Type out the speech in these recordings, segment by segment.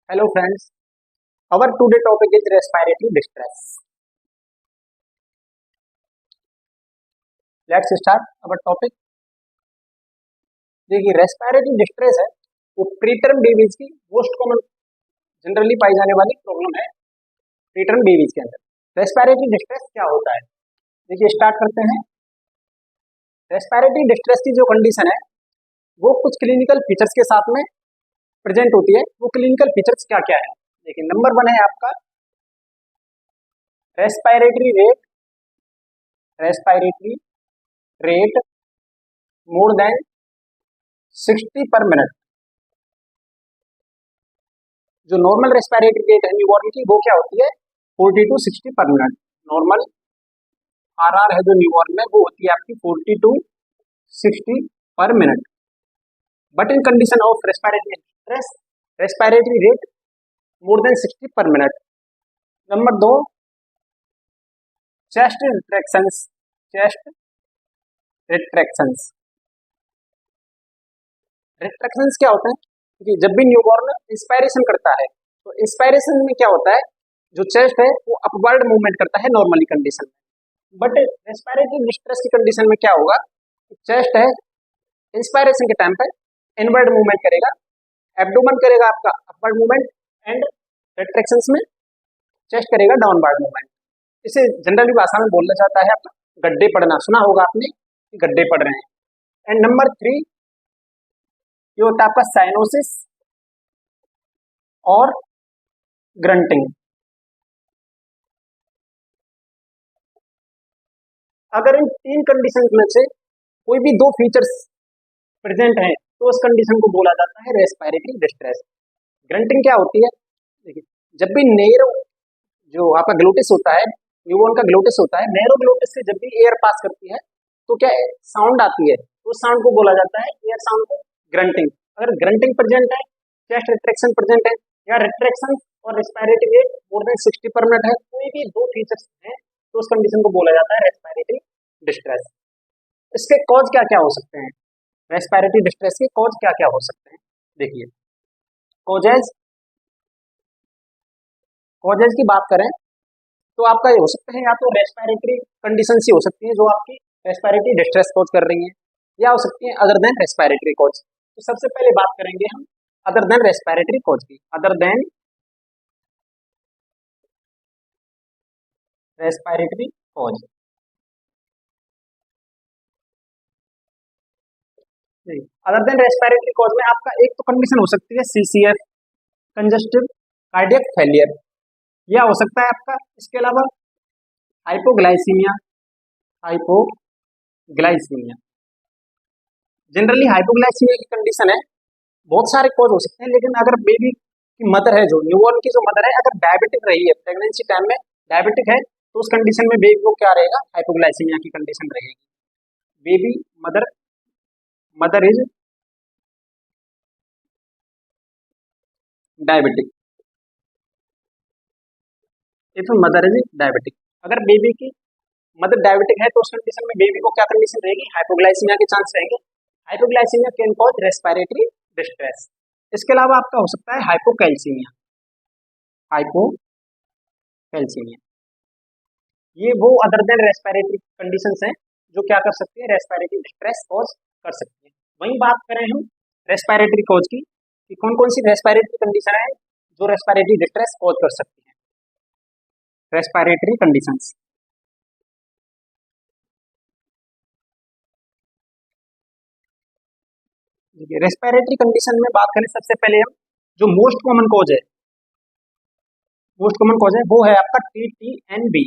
Hello friends, our today topic is respiratory distress. Let's start our topic. देखिए respiratory distress है वो preterm babies की most common generally पाई जाने वाली problem है प्रीटर्म बेबीज के अंदर। रेस्पिरेटरी डिस्ट्रेस क्या होता है? देखिए स्टार्ट करते हैं। रेस्पिरेटरी डिस्ट्रेस की जो कंडीशन है वो कुछ क्लिनिकल फीचर्स के साथ में प्रेजेंट होती है। वो क्लिनिकल फीचर्स क्या क्या है? देखिए नंबर 1 है आपका रेस्पिरेटरी रेट मोर देन 60 पर मिनट। जो नॉर्मल रेस्पिरेटरी रेट है न्यूबॉर्न की वो क्या होती है? 40 to 60 पर मिनट। नॉर्मल आरआर है जो न्यूबॉर्न में वो होती है आपकी 40 to 60 पर minute. But in condition of respiratory distress respiratory rate more than 60 पर मिनट। नंबर 2 चेस्ट रिट्रैक्शंस क्या होते हैं कि जब भी न्यूबॉर्न इंस्पायरेशन करता है तो इंस्पायरेशन में क्या होता है, जो चेस्ट है वो अपवर्ड मूवमेंट करता है नॉर्मली कंडीशन में। बट रेस्पिरेटरी डिस्ट्रेस की कंडीशन में क्या होगा, चेस्ट है इंस्पायरेशन के टाइम पे इनवर्ड मूवमेंट करेगा, एब्डोमेन करेगा आपका अपवर्ड मूवमेंट एंड रिट्रैक्शंस में चेस्ट करेगा डाउनवर्ड मूवमेंट। इसे जनरली भाषा में बोला जाता है आपका गड्ढे पड़ना। सुना होगा आपने कि गड्ढे पड़ रहे हैं। एंड नंबर 3 ये होता है आपका साइनोसिस और ग्रंटिंग। अगर इन 3 कंडीशन में से कोई भी 2 फीचर्स प्रेजेंट हैं तो उस कंडीशन को बोला जाता है रेस्पिरेटरी डिस्ट्रेस। ग्रंटिंग क्या होती है? देखिए जब भी नेरो जो आपका ग्लोटिस होता है, न्यूबॉर्न का ग्लोटिस होता है, नेरो ग्लोटिस से जब भी एयर पास करती है तो क्या साउंड आती है, उस साउंड को बोला जाता है एयर साउंड को ग्रंटिंग। अगर ग्रंटिंग प्रेजेंट है, चेस्ट रिट्रैक्शन प्रेजेंट है या रिट्रैक्शन और रेस्पिरेटरी रेट मोर देन 60 पर मिनट है, कोई भी 2 फीचर्स हैं तो उस कंडीशन को बोला जाता है रेस्पिरेटरी डिस्ट्रेस। इसके कॉज क्या क्या हो सकते हैं? रेस्पिरेटरी डिस्ट्रेस के कॉज क्या क्या हो सकते हैं? देखिए कॉजेज की बात करें तो आपका ये हो सकता है या तो रेस्पिरेटरी कंडीशन ही हो सकती है जो आपकी रेस्पिरेटरी डिस्ट्रेस कॉज कर रही है, या हो सकती है अदर देन रेस्पिरेटरी कॉज। तो सबसे पहले बात करेंगे हम अदर देन रेस्पिरेटरी कॉज की। Other than respiratory cause, other than respiratory cause में आपका एक तो कंडीशन हो सकती है सीसीएफ कंजस्टिव कार्डियक फेलियर, या हो सकता है आपका इसके अलावा हाइपोग्लाइसीमिया। जनरली हाइपोग्लाइसीमिया की कंडीशन है, बहुत सारे कॉज हो सकते हैं, लेकिन अगर बेबी की मदर है, जो न्यूबॉर्न की जो मदर है, अगर डायबिटिक रही है, प्रेगनेंसी टाइम में डायबिटिक है, तो उस कंडीशन में बेबी को क्या रहेगा, हाइपोग्लाइसीमिया की कंडीशन रहेगी। Baby mother is diabetic, if mother is diabetic. अगर बेबी की मदर डायबिटिक है तो उस कंडीशन में बेबी को क्या कंडीशन रहेगी, हाइपोग्लाइसीमिया के चांस रहेंगे। Hypoglycaemia can cause respiratory distress. इसके अलावा आपका हो सकता है हाइपोकैल्सीमिया। ये वो अदर देन रेस्पिरेटरी कंडीशंस हैं जो क्या कर सकती है, रेस्पिरेटरी डिस्ट्रेस कॉज कर सकती है। वहीं बात करें हम रेस्पिरेटरी कॉज की कि कौन कौन सी रेस्पिरेटरी कंडीशन है जो रेस्पिरेटरी डिस्ट्रेस कॉज कर सकती है। रेस्पिरेटरी कंडीशंस, रेस्पिरेटरी कंडीशन में बात करें सबसे पहले हम जो मोस्ट कॉमन कॉज है वो है आपका टी टी एन बी।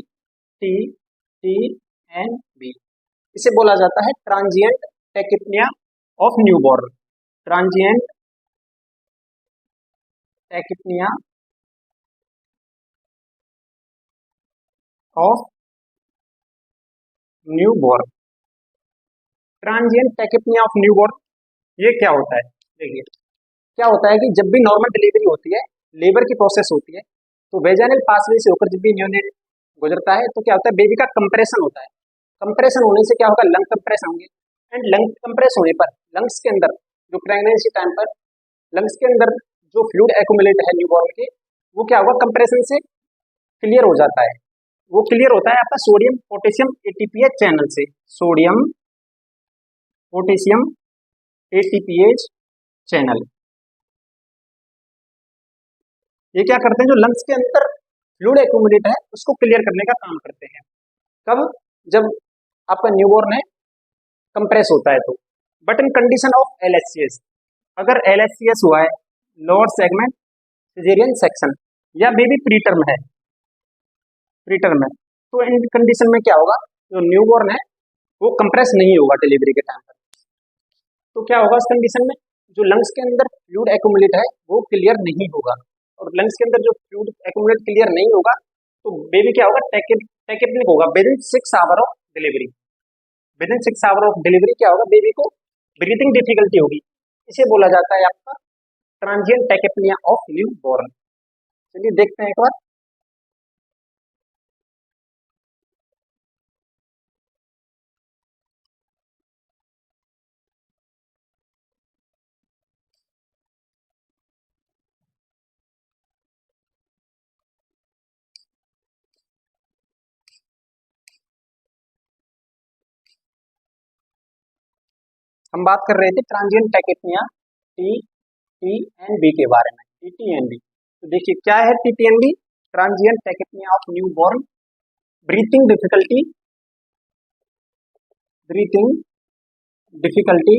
इसे बोला जाता है transient tachypnoea of newborn. Transient tachypnoea of newborn. Transient tachypnoea of newborn ये क्या होता है? देखिए क्या होता है कि जब भी नॉर्मल डिलीवरी होती है, लेबर की प्रोसेस होती है, तो वेजाइनल पासवे से होकर जब भी न्यूनेट गुजरता है तो क्या होता है, बेबी का कंप्रेशन होता है। कंप्रेशन होने से क्या होगा, लंग कंप्रेस होंगे, एंड लंग कंप्रेस होने पर लंग्स के अंदर जो प्रेगनेंसी टाइम पर लंग्स के अंदर जो फ्लूइड एक्यूमुलेट है न्यूबॉर्न के, वो क्या होगा, कंप्रेशन से क्लियर हो जाता है। वो क्लियर होता है आपका सोडियम पोटेशियम एटीपीएच चैनल से, सोडियम पोटेशियम एटीपीएच चैनल। ये क्या करते हैं, जो लंग्स के अंदर फ्लूइड एक्यूमुलेट है उसको क्लियर करने का काम करते हैं। कब, जब आपका न्यूबॉर्न है कंप्रेस होता है तो। बट इन कंडीशन ऑफ एलएचसीएस, अगर एलएचसीएस हुआ है, लोअर सेगमेंट सिजेरियन सेक्शन, या बेबी प्रीटर्म है, प्रीटर्म है, तो इन कंडीशन में क्या होगा, जो न्यूबॉर्न है वो कंप्रेस नहीं होगा डिलीवरी के टाइम पर। तो क्या होगा इस कंडीशन में, जो लंग्स के अंदर फ्लूइड एक्यूमुलेट है वो क्लियर नहीं होगा, और लंग्स के अंदर जो फ्लूइड एक्यूमुलेट क्लियर नहीं होगा तो बेबी क्या होगा, टैकेप्निक होगा with in 6 hour of delivery. With in 6 hour of delivery क्या होगा, बेबी को ब्रीथिंग डिफिकल्टी होगी। इसे बोला जाता है आपका transient tachypnea of new born. चलिए देखते हैं एक बार। हम बात कर रहे थे ट्रांजिएंट टैकेप्निया टी के बारे में, टीटीएनबी। तो देखिए क्या है TTNB, transient tachypnea of newborn, breathing difficulty, breathing difficulty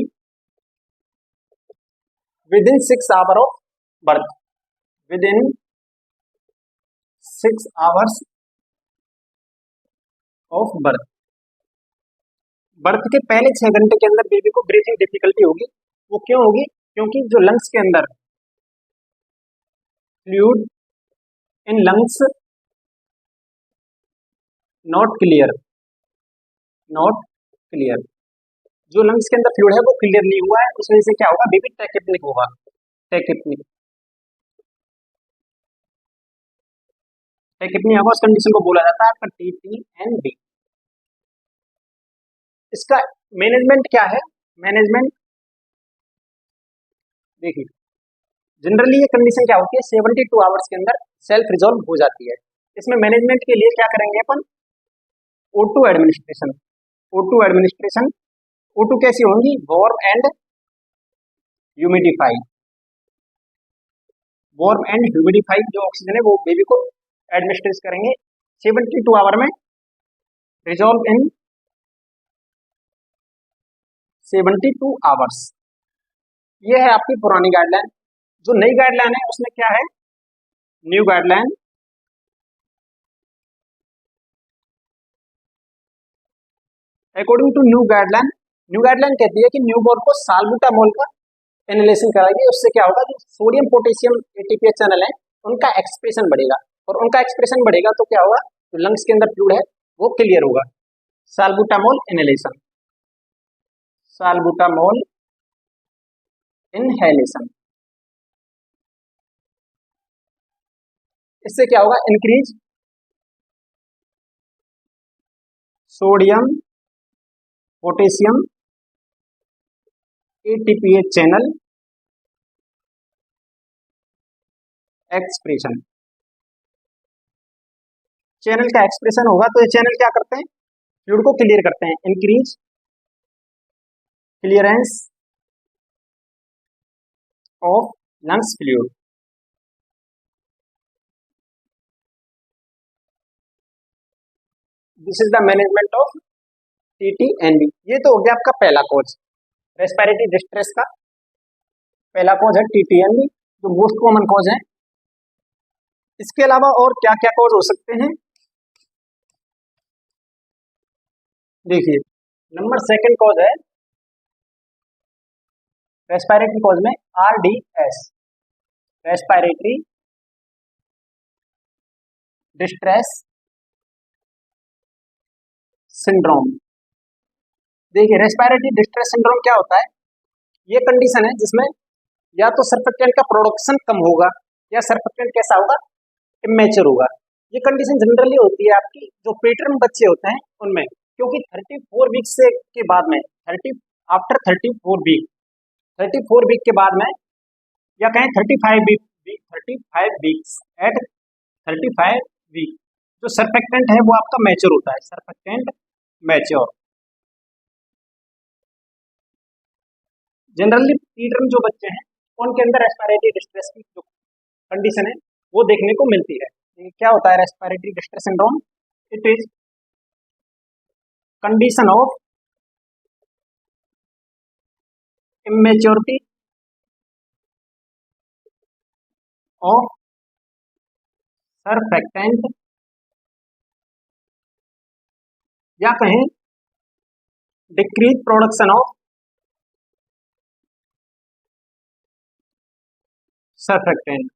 within 6 hour of birth, within 6 hours of birth. Birth के पहले 6 घंटे के अंदर बेबी को ब्रीथिंग डिफिकल्टी होगी। वो क्यों होगी, क्योंकि जो लंग्स के अंदर fluid in lungs not clear, not clear, जो लंग्स के अंदर फ्लूइड है वो क्लियर नहीं हुआ है, उस वजह से क्या होगा, बेबी टैकेप्निक होगा, टैकेप्निक, टैकेप्निया होगा। उस कंडीशन को बोला जाता है आपका टीटीएनबी। इसका मैनेजमेंट क्या है, मैनेजमेंट देखिए जनरली ये कंडीशन क्या होती है, 72 आवर्स के अंदर सेल्फ रिजॉल्व हो जाती है। इसमें मैनेजमेंट के लिए क्या करेंगे अपन, O2 administration, O2 administration. O2 कैसी होंगी, warm and humidify, warm and humidify जो ऑक्सीजन है वो बेबी को एडमिनिस्ट्रेट करेंगे 72 आवर में, रिजॉल्व इन 72 आवर्स। ये है आपकी पुरानी गाइडलाइन। जो नई गाइडलाइन है उसमें क्या है, new guideline, according to new guideline कहती है कि न्यूबॉर्न को साल्बुटामोल का इनहेलेशन कराइए। उससे क्या होगा, जो सोडियम पोटेशियम एटीपीएच चैनल है उनका एक्सप्रेशन बढ़ेगा, और उनका एक्सप्रेशन बढ़ेगा तो क्या होगा, जो लंग्स के अंदर फ्लूइड है वो क्लियर होगा। साल्बुटामोल इनहेलेशन, साल्बुटामोल इनहेलेशन, इससे क्या होगा, increase sodium potassium एटीपीएच channel expression. Channel का एक्सप्रेशन होगा तो ये चैनल क्या करते हैं, फ्लूइड को क्लियर करते हैं, increase clearance of lungs fluid. This is the management of TTNB. ये तो हो गया आपका पहला कॉज, रेस्पिरेटरी डिस्ट्रेस का पहला कॉज है टीटीएनबी, जो मोस्ट कॉमन कॉज है। इसके अलावा और क्या क्या कॉज हो सकते हैं, देखिए नंबर सेकंड कॉज है रेस्पिरेटरी कॉज में आरडीएस, रेस्पिरेटरी डिस्ट्रेस सिंड्रोम। देखिए रेस्पिरेटरी डिस्ट्रेस सिंड्रोम क्या होता है, ये कंडीशन है जिसमें या तो सर्फेक्टेंट का प्रोडक्शन कम होगा या सर्फेक्टेंट कैसा होगा, इमेच्योर होगा। ये कंडीशन जनरली होती है आपकी जो प्रीटर्म बच्चे होते हैं उनमें, क्योंकि 34 वीक से के बाद में आफ्टर 34 वीक के बाद में, या कहें 35 week week 35 weeks at 35 week जो सर्फेक्टेंट है वो आपका मैच्योर होता है, सर्फेक्टेंट मैच्योर। जनरली प्रीटर्म जो बच्चे हैं उनके अंदर रेस्पिरेटरी डिस्ट्रेस की जो कंडीशन है वो देखने को मिलती है। ये क्या होता है respiratory distress syndrome? It is condition of immaturity of surfactant या कहें decrease production of surfactant.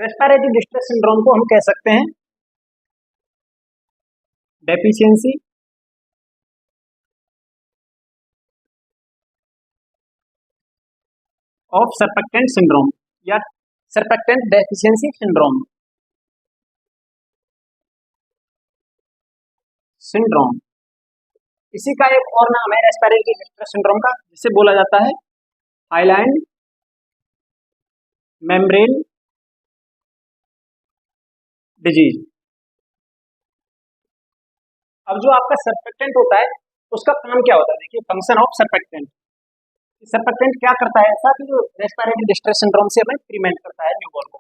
Respiratory distress syndrome को हम कह सकते हैं डेफिशिएंसी ऑफ सर्फेक्टेंट सिंड्रोम या सर्फेक्टेंट डेफिशिएंसी सिंड्रोम। इसी का एक और नाम है रेस्पिरेटरी डिस्ट्रेस सिंड्रोम का, जिसे बोला जाता है हाइलैंड मेम्ब्रेन डिजीज। अब जो आपका सर्फेक्टेंट होता है उसका काम क्या होता है? देखिए फंक्शन ऑफ सर्फेक्टेंट। सर्फेक्टेंट क्या करता है ऐसा कि जो रेस्पिरेटरी डिस्ट्रेस सिंड्रोम से हमें प्रिवेंट करता है न्यूबॉर्न को।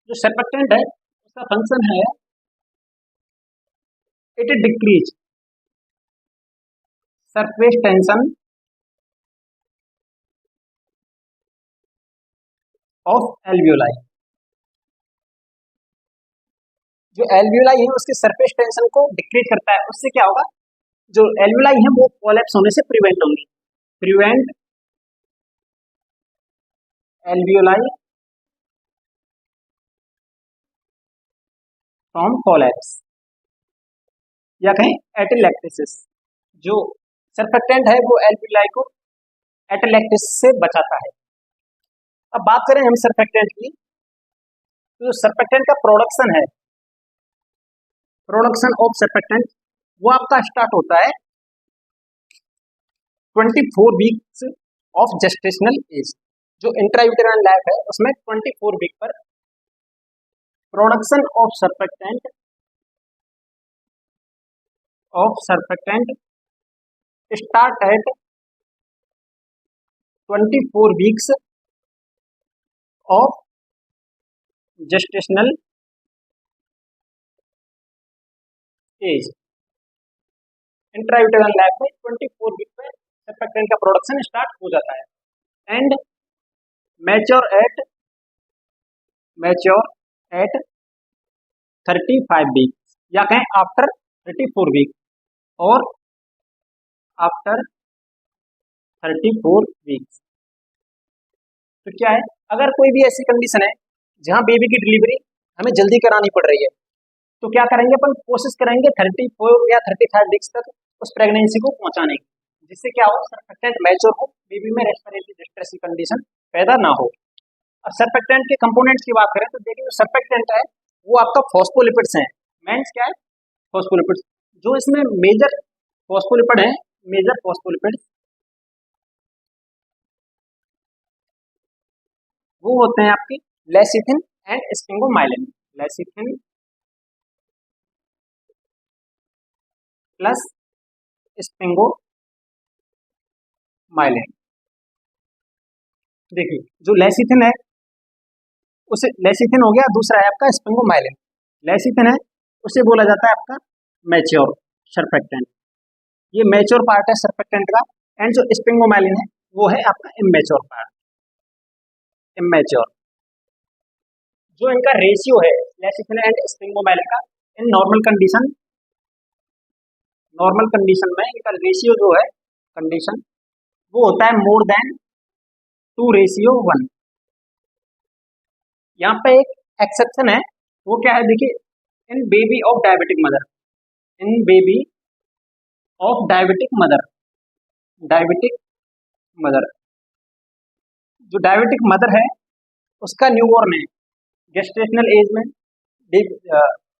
जो सर्फेक्टेंट है उसका फंक्शन है it decrease surface tension of alveoli. जो एल्वियोलाई है उसके सरफेस टेंशन को डिक्रीज करता है। उससे क्या होगा? जो एल्वियोलाई है वो कोलैप्स होने से प्रिवेंट होंगी। प्रिवेंट एल्वियोलाई फ्रॉम कोलैप्स या कहें एटेलेक्टेसिस। जो सर्फेक्टेंट है वो एल्वियोलाई को एटेलेक्टेसिस से बचाता है। अब बात करें हम सर्फेक्टेंट की, तो जो सर्फेक्टेंट का प्रोडक्शन है, प्रोडक्शन ऑफ सर्फेक्टेंट वो आपका स्टार्ट होता है 24 वीक्स ऑफ जेस्टेशनल एज। जो इंट्रायूटेराइन लाइफ है उसमें 24 वीक पर production of surfactant start at 24 weeks of gestational age. Intrauterine life में 24 वीक पे सर्फेक्टेंट का प्रोडक्शन स्टार्ट हो जाता है एंड मैच्योर एट 35 वीक या कहें आफ्टर 34 वीक और आफ्टर 34 वीक्स। तो क्या है, अगर कोई भी ऐसी कंडीशन है जहां बेबी की डिलीवरी हमें जल्दी करानी पड़ रही है तो क्या करेंगे? अपन कोशिश करेंगे 34 या 35 वीक्स तक उस प्रेगनेंसी को पहुंचाने की, जिससे क्या हो सर्फेक्टेंट मैच्योर हो, बेबी में रेस्पिरेटरी डिस्ट्रेस की कंडीशन पैदा ना हो। अब सर्फेक्टेंट के कंपोनेंट्स की बात करें तो देखिए जो सर्फेक्टेंट है वो आपका फॉस्फोलिपिड्स हैं। मेंस क्या है? फॉस्फोलिपिड्स। जो इसमें मेजर फॉस्फोलिपिड है, मेजर फॉस्फोलिपिड्स वो होते हैं आपकी lecithin and sphingomyelin. Lecithin plus sphingomyelin. देखिए जो लेसिथिन है उसे लेसिथिन हो गया, दूसरा है आपका स्पिंगोमाइलिन। लेसिथिन है उसे बोला जाता है आपका मैच्योर सर्फेक्टेंट, ये मैच्योर पार्ट है सर्फेक्टेंट का। एंड जो स्पिंगोमाइलिन है वो है आपका इमेच्योर पार्ट, इमेच्योर। जो इनका रेशियो है लेसिथिन एंड स्पिंगोमाइलिन का इन नॉर्मल कंडीशन में इनका रेशियो जो है कंडीशन वो होता है मोर देन 2:1। यहाँ पे एक एक्सेप्शन है, वो क्या है देखिए, in baby of diabetic mother, in baby of diabetic mother, diabetic mother. जो डायबिटिक मदर है उसका न्यूबॉर्न है गेस्टेशनल एज में,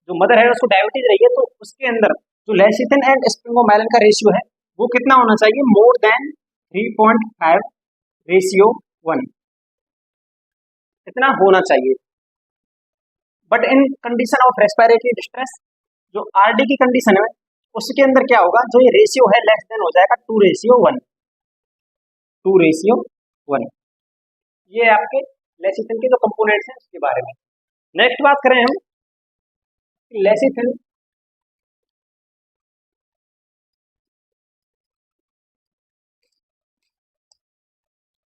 जो मदर है उसको डायबिटीज रही है तो उसके अंदर जो लेसिथिन एंड स्पिंगोमाइलिन का रेशियो है वो कितना होना चाहिए? मोर देन 3.5 रेशियो 1 इतना होना चाहिए। But in condition of respiratory distress, जो आरडी की कंडीशन है उसके अंदर क्या होगा, जो ये रेशियो है लेस देन हो जाएगा 2:1, 2:1। ये आपके लेसिथिन के जो कंपोनेंट्स हैं उसके बारे में। नेक्स्ट बात करें हम लेसिथिन,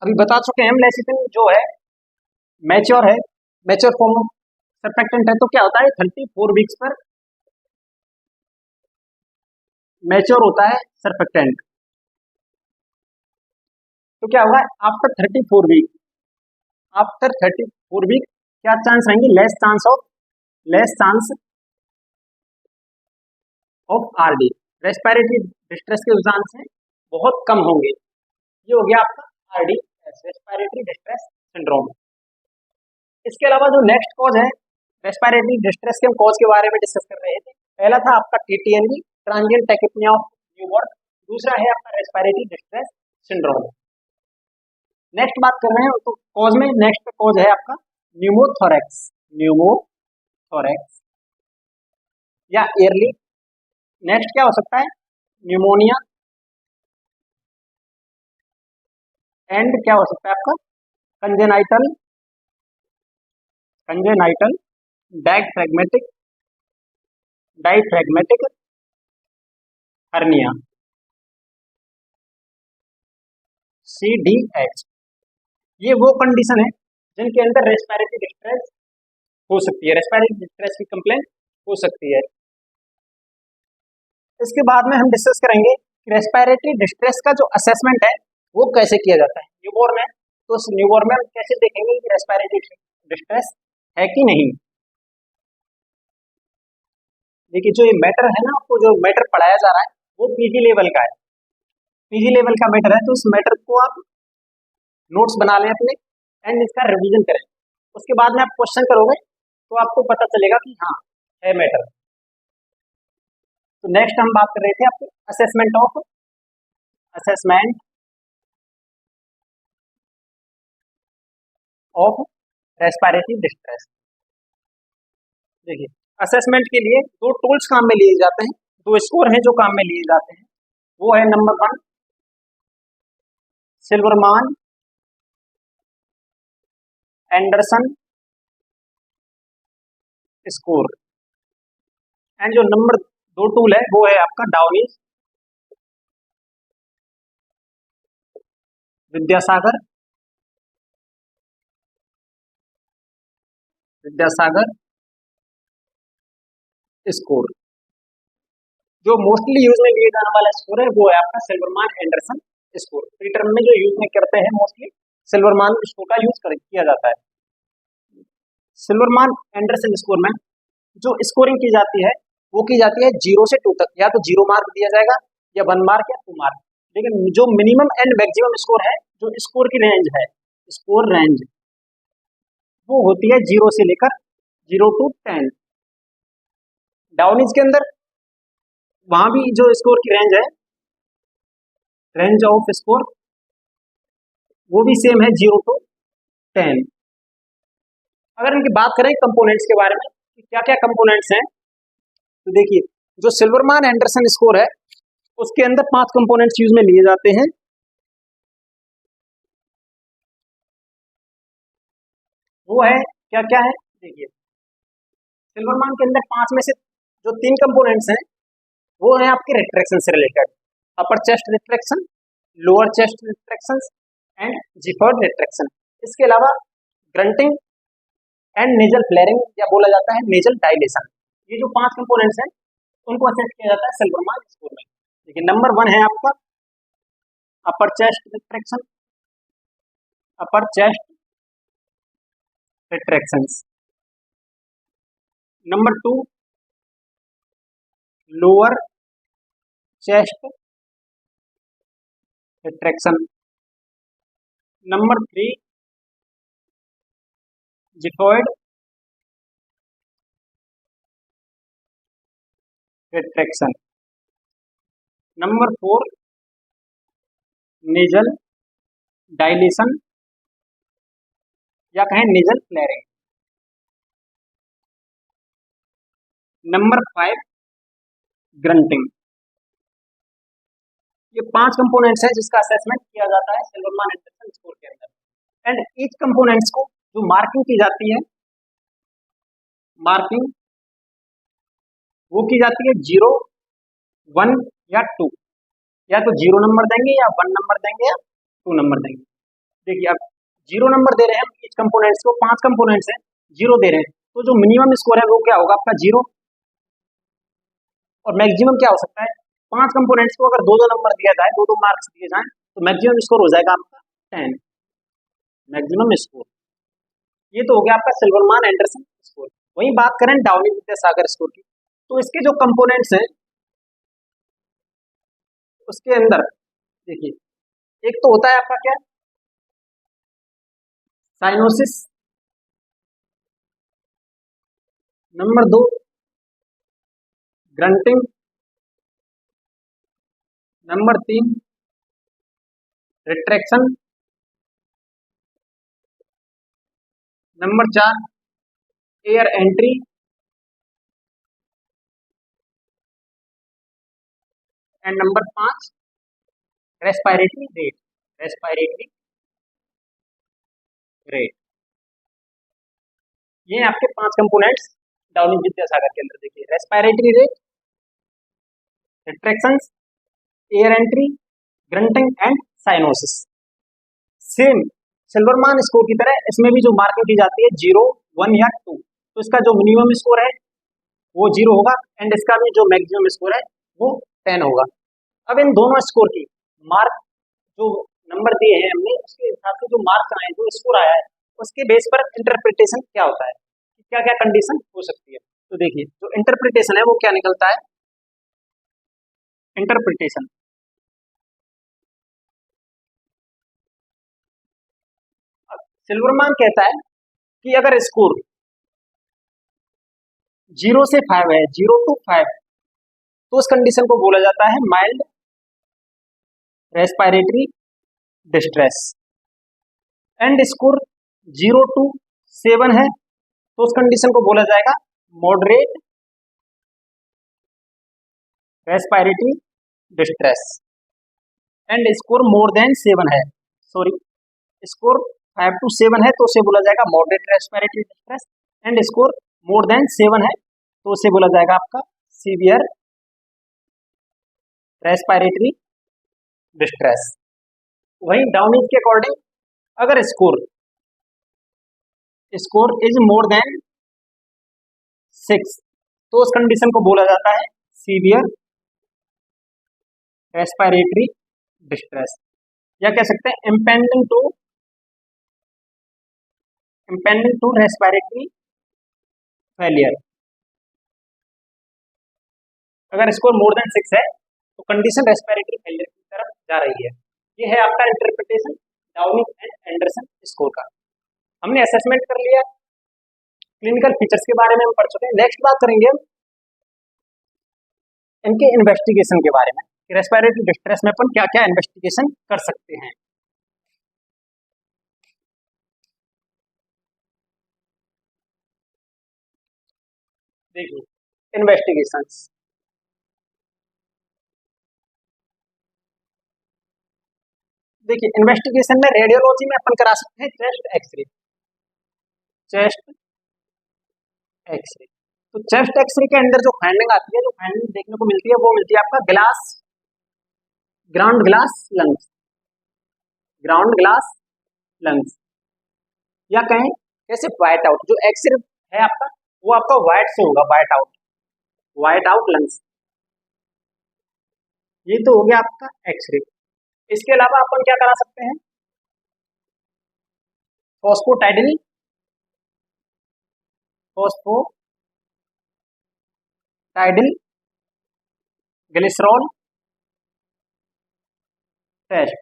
अभी बता चुके हैं हम लेसिथिन जो है मैच्योर है, मैच्योर फॉर्म ऑफ सरफेक्टेंट है। तो क्या होता है 34 वीक्स पर मैच्योर होता है सरफेक्टेंट। तो क्या होगा आफ्टर 34 वीक, आफ्टर 34 वीक क्या चांस रहेंगे, less chance of RD, respiratory distress के चांस हैं बहुत कम होंगे। ये हो गया आपका आरडी, रेस्पिरेटरी डिस्ट्रेस सिंड्रोम। इसके अलावा जो नेक्स्ट कॉज है रेस्पिरेटरी डिस्ट्रेस के, हम कॉज के बारे में डिस्कस कर रहे थे। पहला था आपका टीटीएनडी, ट्रांजिएंट टैकिपनिया ऑफ न्यूबॉर्न। दूसरा है आपका रेस्पिरेटरी डिस्ट्रेस सिंड्रोम। नेक्स्ट बात कर रहे हैं तो कॉज में नेक्स्ट कॉज है आपका न्यूमोथोरैक्स, न्यूमोथोरैक्स या एयरली। नेक्स्ट क्या हो सकता है न्यूमोनिया, एंड क्या हो सकता है आपका कंजेनाइटल डायफ्रैग्मेटिक हर्निया, CDH। ये वो कंडीशन है जिनके अंदर रेस्पिरेटरी डिस्ट्रेस हो सकती है, रेस्पिरेटरी डिस्ट्रेस की कंप्लेंट हो सकती है। इसके बाद में हम डिस्कस करेंगे कि रेस्पिरेटरी डिस्ट्रेस का जो असेसमेंट है वो कैसे किया जाता है न्यूबॉर्न में। तो उस न्यूबॉर्न में हम कैसे देखेंगे कि रेस्पिरेटरी डिस्ट्रेस है कि नहीं। देखिए जो ये मैटर है ना, आपको जो मैटर पढ़ाया जा रहा है वो पीजी लेवल का है, पीजी लेवल का मैटर है। तो उस मैटर को आप नोट्स बना लें अपने एंड इसका रिवीजन करें। उसके बाद में आप क्वेश्चन करोगे तो आपको पता चलेगा कि हाँ है मैटर। तो नेक्स्ट हम बात कर रहे थे आपके असेसमेंट ऑफ रेस्पिरेटरी डिस्ट्रेस। देखिए असेसमेंट के लिए दो टूल्स काम में लिए जाते हैं, दो स्कोर हैं जो काम में लिए जाते हैं। वो है नंबर 1 सिल्वरमान एंडरसन स्कोर, एंड जो नंबर 2 टूल है वो है आपका डाउनिज विद्यासागर स्कोर। जो मोस्टली यूज में लिए जाने वाला स्कोर है वो है आपका सिल्वरमान एंडरसन स्कोर। फ्री टर्म में जो यूज में करते हैं मोस्टली सिल्वरमान स्कोर का यूज किया जाता है। सिल्वरमान एंडरसन स्कोर में जो स्कोरिंग की जाती है वो की जाती है 0 से 2 तक, या तो 0 मार्क दिया जाएगा या 1 मार्क या 2 मार्क। लेकिन जो मिनिमम एंड मैक्सिमम स्कोर है, जो स्कोर की रेंज है, स्कोर रेंज वो होती है 0 से लेकर 0 to 10। डाउनिज के अंदर वहां भी जो स्कोर की रेंज है, रेंज ऑफ स्कोर वो भी सेम है 0 to 10। अगर इनकी बात करें कंपोनेंट्स के बारे में कि क्या क्या कंपोनेंट्स हैं, तो देखिए जो सिल्वरमान एंडरसन स्कोर है उसके अंदर 5 कंपोनेंट्स यूज में लिए जाते हैं। वो है क्या क्या है, देखिए सिल्वरमान के अंदर 5 में से जो 3 कंपोनेंट्स हैं वो है आपके रिट्रैक्शन से related, upper chest retraction, lower chest retraction and xiphoid retraction. इसके अलावा ग्रंटिंग एंड नेजल फ्लेयरिंग या बोला जाता है नेजल डायलेशन। ये जो 5 कंपोनेंट्स हैं उनको असेस किया जाता है सिल्वरमान स्कोर में। देखिए नंबर 1 है आपका upper chest retraction, upper chest retractions. Number 2 lower chest retraction. Number 3 xiphoid retraction. Number 4 nasal dilation या कहें नेजल फ्लेयरिंग। Number 5 grunting. ये 5 कंपोनेंट्स है जिसका असेसमेंट किया जाता है सिल्वरमैन एंडरसन स्कोर के अंदर। एंड ईच कंपोनेंट्स को जो मार्किंग की जाती है, मार्किंग वो की जाती है 0, 1 या 2। या तो 0 नंबर देंगे या 1 नंबर देंगे या 2 नंबर देंगे। देखिए अब 0 नंबर दे रहे हैं हम ईच कंपोनेंट्स को, 5 कंपोनेंट्स हैं, 0 दे रहे हैं, तो जो मिनिमम स्कोर है वो क्या होगा आपका 0, और मैक्सिमम क्या हो सकता है। 5 कंपोनेंट्स को अगर 2-2 नंबर दिया जाए, 2-2 मार्क्स दिए जाए, तो मैक्सिमम स्कोर हो जाएगा आपका 10 मैक्सिमम स्कोर। ये तो हो गया आपका सिल्वरमैन एंडरसन स्कोर। वहीं बात करें डाउनी विद्यासागर स्कोर की, तो इसके जो कंपोनेंट्स हैं उसके अंदर देखिए एक तो होता है आपका क्या, cyanosis. Number 2 grunting. Number 3 retraction. Number 4 air entry. And number 5 respiratory rate. Respiratory rate. ये आपके 5 कंपोनेंट्स डाउनी विद्यासागर के अंदर। देखिए respiratory rate, retractions, air entry, grunting and cyanosis. Same Silverman score की तरह इसमें भी जो मार्किंग की जाती है 0, 1 या 2, तो इसका जो मिनिमम स्कोर है वो 0 होगा एंड इसका भी जो मैक्सिमम स्कोर है वो 10 होगा। अब इन दोनों स्कोर की मार्क जो नंबर दिए हैं हमने उसके हिसाब से जो मार्क्स आए, जो स्कोर आया है, उसके बेस पर इंटरप्रिटेशन क्या होता है, क्या क्या कंडीशन हो सकती है। तो देखिए जो इंटरप्रिटेशन है वो क्या निकलता है। इंटरप्रिटेशन सिल्वरमैन कहता है कि अगर स्कोर 0 से 5 है, 0 to 5, तो उस कंडीशन को बोला जाता है mild respiratory distress. And score 0 to 7 है तो उस कंडीशन को बोला जाएगा moderate respiratory distress. And score more than 7 है, सॉरी स्कोर 5 to 7 है तो उसे बोला जाएगा moderate respiratory distress. And score more than 7 है तो उसे बोला जाएगा आपका सीवियर रेस्पिरेटरी डिस्ट्रेस। वहीं डाउनीज के अकॉर्डिंग अगर स्कोर इज मोर देन 6 तो उस कंडीशन को बोला जाता है सीवियर रेस्पिरेटरी डिस्ट्रेस, या कह सकते हैं इम्पेंडिंग टू रेस्पिरेटरी फेलियर। अगर स्कोर मोर देन 6 है तो कंडीशन रेस्पिरेटरी फेलियर की तरफ जा रही है। ये है आपका interpretation Downey and Anderson score का। हमने असेसमेंट कर लिया, क्लिनिकल फीचर्स के बारे में हम पढ़ चुके हैं। नेक्स्ट बात करेंगे हम इनके इन्वेस्टिगेशन के बारे में, रेस्पिरेटरी डिस्ट्रेस में अपन क्या क्या इन्वेस्टिगेशन कर सकते हैं। देखिए इन्वेस्टिगेशंस, देखिए इन्वेस्टिगेशन में रेडियोलॉजी में अपन करा सकते हैं चेस्ट एक्सरे। चेस्ट एक्सरे, तो चेस्ट एक्सरे के अंदर जो फाइंडिंग आती है, जो फाइंडिंग देखने को मिलती है वो मिलती है आपका glass, ground glass lungs, ground glass lungs, या कहें कैसे व्हाइट आउट। जो एक्सरे है आपका वो आपका व्हाइट से होगा, व्हाइट आउट लंग्स। ये तो हो गया आपका एक्सरे। इसके अलावा अपन क्या करा सकते हैं, फॉस्फोटाइडिल, फॉस्फोटाइडिल ग्लिसरॉल टेस्ट।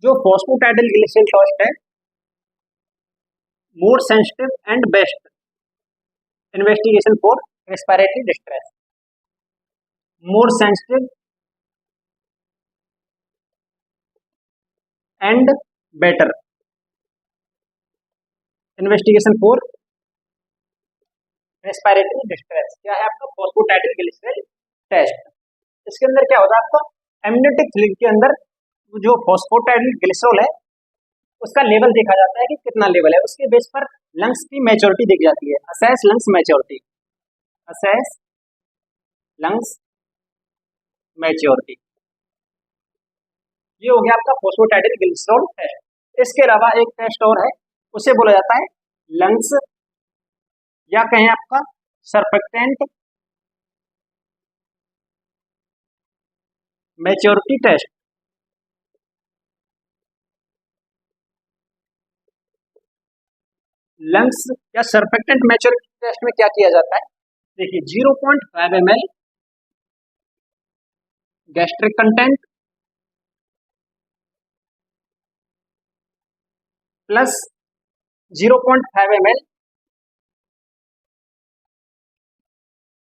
जो फॉस्फोटाइडिल ग्लिसरॉल टेस्ट है more sensitive and best investigation for respiratory distress, more sensitive and better investigation for respiratory distress. क्या है आपका? Phosphatidyl glycerol test. इसके अंदर क्या होता है आपका? एमनियोटिक फ्लूइड के अंदर जो फॉस्फोटाइडिल ग्लिसरॉल है उसका लेवल देखा जाता है कि कितना लेवल है, उसके बेस पर लंग्स की मैच्योरिटी देखी जाती है। Assess lungs maturity, assess lungs maturity, ये हो गया आपका फॉस्फोटाइडिल ग्लिसरॉल टेस्ट। इसके अलावा एक टेस्ट और है, उसे बोला जाता है लंग्स या कहें आपका सरफेक्टेंट मैच्योरिटी टेस्ट। लंग्स या सरफेक्टेंट मैच्योरिटी टेस्ट में क्या किया जाता है? देखिए 0.5 ml gastric content plus 0.5 ml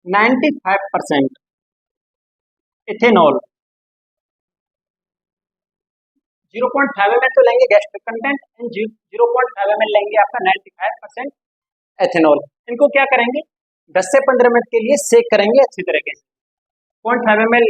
95% ethanol. 0.5 ml तो लेंगे गैस्ट्रिक कंटेंट एंड 0.5 ml लेंगे आपका 95% एथेनॉल। इनको क्या करेंगे? 10 से 15 मिनट के लिए सेक करेंगे अच्छी तरीके से। 0.5 ml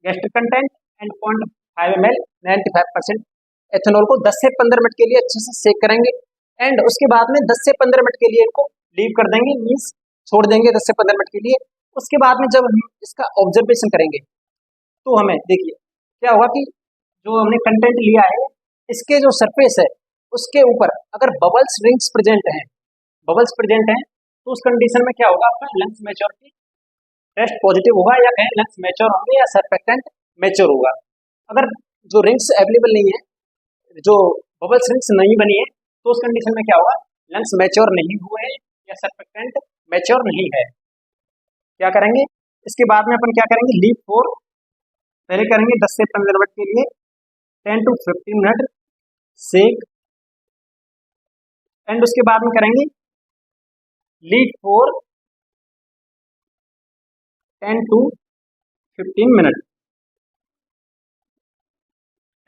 gastric content and 0.5 ml 95% ethanol को 10 से 15 मिनट के लिए अच्छे से सेक करेंगे एंड उसके बाद में 10 से 15 मिनट के लिए इनको लीव कर देंगे, मीन्स छोड़ देंगे 10 से 15 मिनट के लिए। उसके बाद में जब हम इसका ऑब्जर्वेशन करेंगे तो हमें देखिए क्या होगा कि जो हमने कंटेंट लिया है इसके जो सरफेस है उसके ऊपर अगर बबल्स रिंग्स प्रेजेंट हैं, बबल्स प्रेजेंट हैं, तो उस कंडीशन में क्या होगा? आपका लंग्स मैच्योरिटी टेस्ट पॉजिटिव होगा या कहें लंग्स मैच्योर होंगे या सरफेक्टेंट मैच्योर होगा। अगर जो रिंग्स अवेलेबल नहीं है, जो बबल्स रिंग्स नहीं बनी है, तो उस कंडीशन में क्या होगा? लंग्स मैच्योर नहीं हुए हैं या सरफेक्टेंट मैच्योर नहीं है। क्या करेंगे? इसके बाद में अपन क्या करेंगे? लीव फॉर पहले करेंगे 10 से 15 मिनट के लिए 10 to 15 मिनट सेक एंड उसके बाद में करेंगे leave for 10 to 15 minute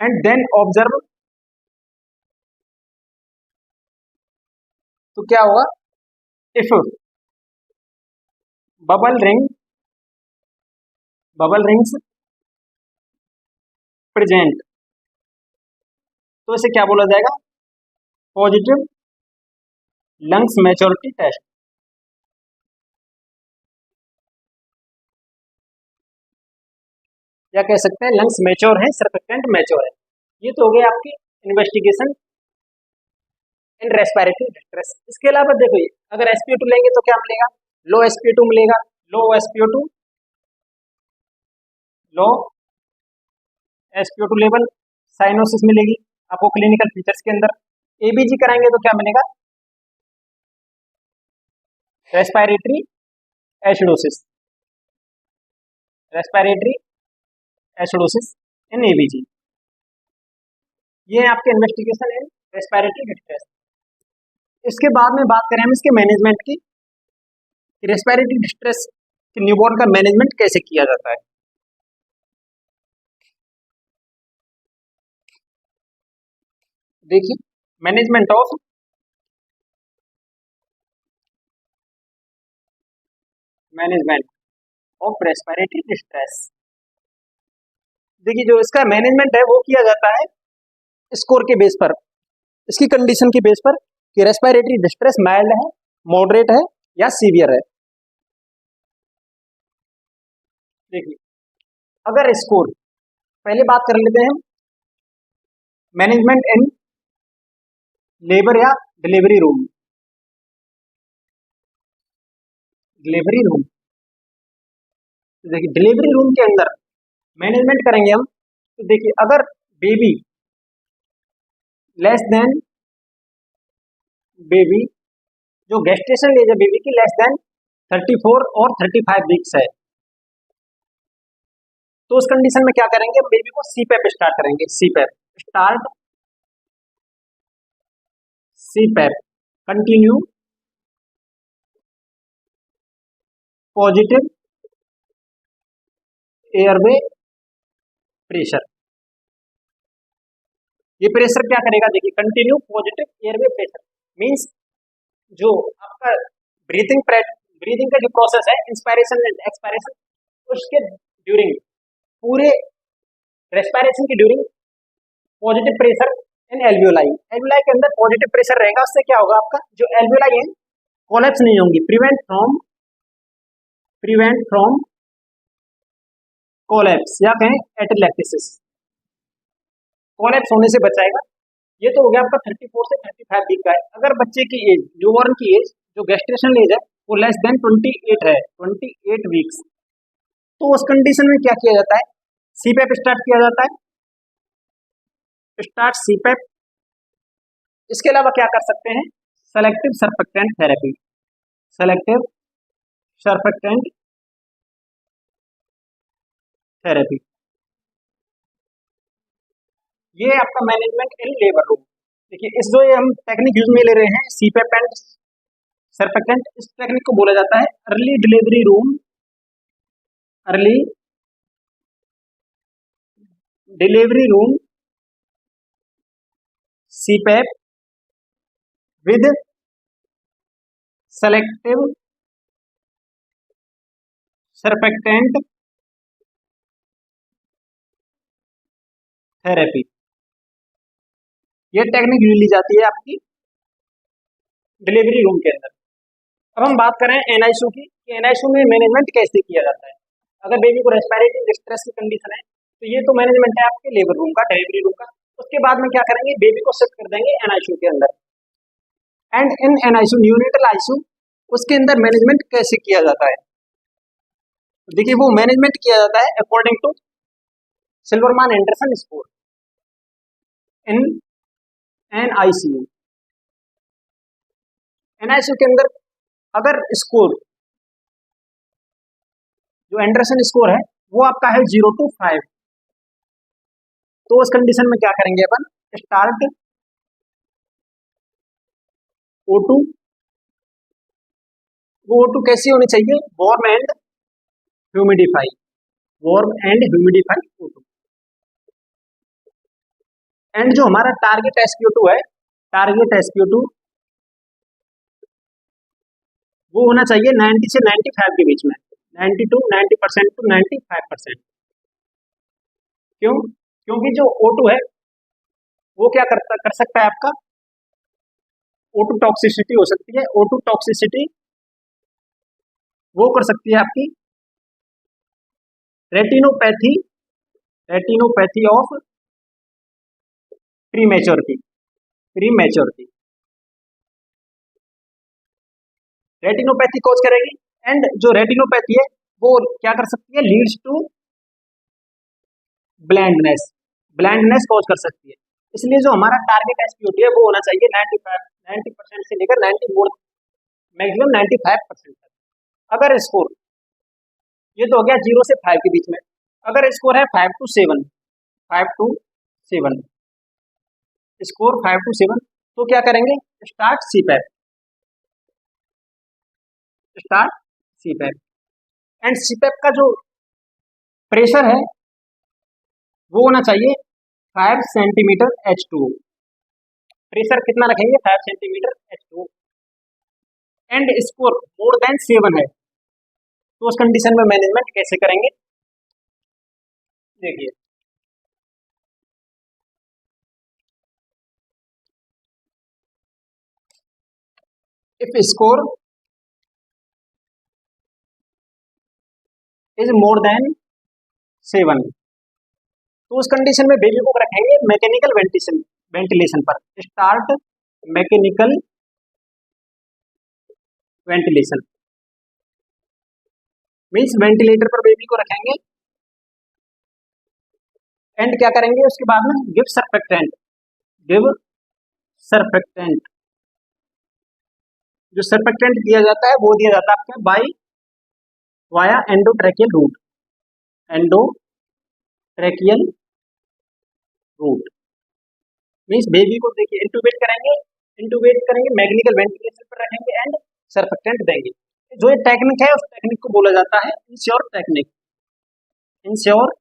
and then observe. तो क्या होगा? इफ बबल रिंग्स प्रेजेंट, तो इसे क्या बोला जाएगा? Positive lungs maturity test. या कह सकते हैं लंग्स मैच्योर है, सरफेक्टेंट मैच्योर है। ये तो हो गई आपकी इन्वेस्टिगेशन इन रेस्पिरेटरी डिस्ट्रेस। इसके अलावा देखो अगर spo2 लेंगे तो क्या मिलेगा? लो spo2 मिलेगा, लो spo2 लो spo2 लेवल, साइनोसिस मिलेगी आपको क्लिनिकल फीचर्स के अंदर। एबीजी कराएंगे तो क्या मिलेगा? रेस्पिरेटरी एसिडोसिस, रेस्पिरेटरी एसिडोसिस इन एबीजी। ये है आपके इन्वेस्टिगेशन इन रेस्पिरेटरी डिस्ट्रेस। इसके बाद में बात करें हम इसके मैनेजमेंट की, रेस्पिरेटरी डिस्ट्रेस के न्यूबॉर्न का मैनेजमेंट कैसे किया जाता है। देखिए मैनेजमेंट ऑफ रेस्पिरेटरी डिस्ट्रेस। देखिए जो इसका मैनेजमेंट है वो किया जाता है स्कोर के बेस पर, इसकी कंडीशन के बेस पर कि रेस्पिरेटरी डिस्ट्रेस माइल्ड है, मॉडरेट है या सीवियर है। देखिए अगर स्कोर पहले बात कर लेते हैं मैनेजमेंट इन लेबर या डिलीवरी रूम। डिलीवरी रूम, देखिए डिलीवरी रूम के अंदर मैनेजमेंट करेंगे हम तो देखिए अगर बेबी लेस देन बेबी जो गेस्टेशन एज है बेबी की लेस देन 34 और 35 वीक्स है, तो उस कंडीशन में क्या करेंगे? बेबी को सीपैप स्टार्ट करेंगे, CPAP start, CPAP continue, positive airway pressure. ये प्रेशर क्या करेगा, देखिए continue positive airway pressure means जो आपका ब्रीदिंग का जो प्रोसेस है इंस्पायरेशन एंड एक्सपायरेशन, उसके ड्यूरिंग पूरे रेस्पिरेशन की during positive pressure in alveoli, alveoli के अंदर पॉजिटिव प्रेशर रहेगा, उससे क्या होगा आपका जो एल्वियोलाई है कोलैप्स नहीं होंगी, प्रिवेंट फ्रॉम कोलैप्स या कहें एटेलेक्टिसिस, कोलैप्स होने से बचाएगा। ये तो हो गया आपका 34 से 35 वीक का है। अगर बच्चे की एज, न्यूबॉर्न की एज जो गेस्टेशन एज है वो लेस देन 28 है, 28 वीक्स, तो उस कंडीशन में क्या किया जाता है, सीपैप स्टार्ट किया जाता है, स्टार्ट सीपैप। इसके अलावा क्या कर सकते हैं, selective surfactant therapy, selective surfactant therapy, ये आपका मैनेजमेंट इन लेबर रूम। देखिए इस जो ये हम टेक्निक यूज में ले रहे हैं सीपैप एंड सर्फेक्टेंट, इस टेक्निक को बोला जाता है early delivery room, early delivery room CPAP with selective surfactant therapy. ये टेक्निक यूज ली जाती है आपकी डिलीवरी रूम के अंदर। अब हम बात करें एनआईसीयू की, एनआईसीयू में मैनेजमेंट कैसे किया जाता है। अगर बेबी को रेस्पिरेटरी डिस्ट्रेस की कंडीशन है तो ये तो मैनेजमेंट है आपके लेबर रूम का, डिलीवरी रूम का। उसके बाद में क्या करेंगे, बेबी को शिफ्ट कर देंगे एनआईसीयू के अंदर, and in NICU neonatal ICU उसके अंदर मैनेजमेंट कैसे किया जाता है। देखिए वो मैनेजमेंट किया जाता है according to Silverman Anderson score in NICU. NICU के अंदर अगर स्कोर जो एंडरसन स्कोर है वो आपका है 0 to 5, तो उस कंडीशन में क्या करेंगे अपन, स्टार्ट O2, वो O2 कैसी होनी चाहिए, warm and humidify, warm and humidify O2। And जो हमारा टारगेट SpO2 है, टारगेट SpO2 वो होना चाहिए 90 से 95 के बीच में, 90% टू 95%। क्यों, क्योंकि जो O2 है वो क्या कर सकता है आपका, O2 टॉक्सिसिटी हो सकती है, O2 टॉक्सिसिटी वो कर सकती है आपकी retinopathy, retinopathy of prematurity, prematurity retinopathy cause करेगी। एंड जो रेटिनोपैथी है वो क्या कर सकती है, leads to blindness, blindness cause कर सकती है। इसलिए जो हमारा टारगेट SpO2 है वो होना चाहिए 90% से लेकर 90 मोर मैक्सिमम 95% तक। अगर स्कोर, ये तो हो गया 0 से 5 के बीच में, अगर स्कोर है 5 to 7, 5 to 7, स्कोर 5 to 7, तो क्या करेंगे, start CPAP, start CPAP. And CPAP का जो प्रेशर है वो होना चाहिए 5 सेंटीमीटर H2O, प्रेशर कितना रखेंगे, 5 centimetre H2O। And score more than 7 है, तो उस कंडीशन में मैनेजमेंट कैसे करेंगे, देखिए if score is more than 7, तो उस कंडीशन में बेबी को रखेंगे मैकेनिकल वेंटिलेशन पर, start mechanical ventilation means ventilator पर बेबी को रखेंगे। एंड क्या करेंगे उसके बाद में, गिव सर्फेक्टेंट, गिव सर्फेक्टेंट, जो सर्फेक्टेंट दिया जाता है वो दिया जाता है आपका by via endotracheal route, endotracheal route means baby को देखिए इंटूबेट करेंगे मैकेनिकल वेंटिलेशन पर रखेंगे एंड सर्फेक्टेंट देंगे। जो ये टेक्निक है उस टेक्निक को बोला जाता है insure technique, insure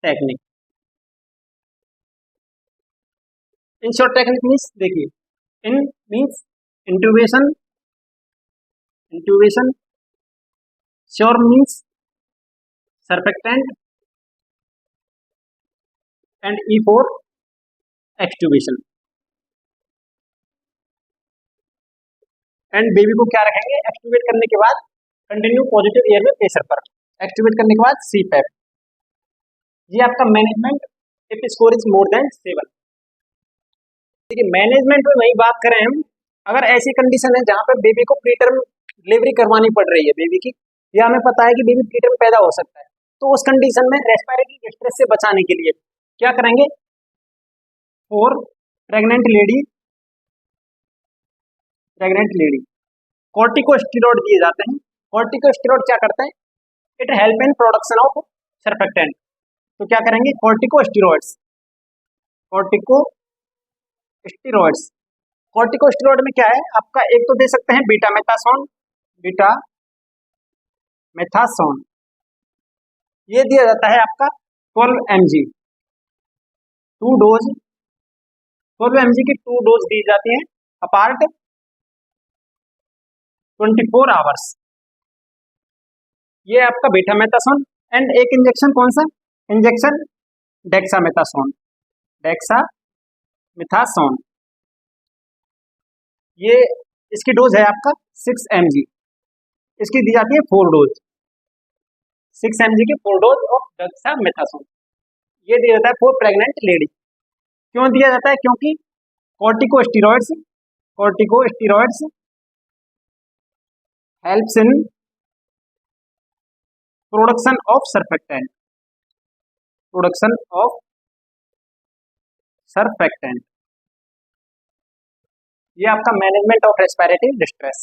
technique. In short technique means देखिए, IN means intubation, intubation, sure means surfactant, and E for extubation. And baby को क्या रखेंगे, एक्टिवेट करने के बाद कंटिन्यू पॉजिटिव एयर में प्रेशर पर, एक्टिवेट करने के बाद CPAP। ये आपका management if score is more than 7। देखिए मैनेजमेंट में वही बात करें हम, अगर ऐसी कंडीशन है जहां पर बेबी को प्रीटर्म डिलीवरी करवानी पड़ रही है बेबी की, या हमें पता है कि बेबी प्रीटर्म पैदा हो सकता है, तो उस कंडीशन में रेस्पिरेटरी डिस्ट्रेस से बचाने के लिए क्या करेंगे, for pregnant lady, pregnant lady corticosteroid दिए जाते हैं। कॉर्टिकोस्टेरॉइड क्या करते हैं, it help in production of surfactant. तो क्या करेंगे, कॉर्टिकोस्टेरॉइड्स, कॉर्टिकोस्टेरॉइड्स। कॉर्टिकोस्टेरॉइड में क्या है आपका, एक तो दे सकते हैं बीटा मेथासोन, बीटा मेथासोन, ये दिया जाता है आपका 12 mg, 2 डोज, 12 mg की 2 डोज दी जाती है अपार्ट 24 आवर्स। ये आपका बीटा मेथासोन। एंड एक इंजेक्शन कौन सा, इंजेक्शन डेक्सामेथासोन, डेक्सामेथासोन, ये इसकी डोज है आपका 6 mg, इसकी दी जाती है 4 डोज, 6 mg की 4 डोज ऑफ डेक्सामेथासोन। ये दिया जाता है फॉर प्रेग्नेंट लेडी। क्यों दिया जाता है, क्योंकि corticosteroids, corticosteroids helps in production of surfactant, production of surfactant। ये आपका मैनेजमेंट ऑफ रेस्पिरेटरी डिस्ट्रेस।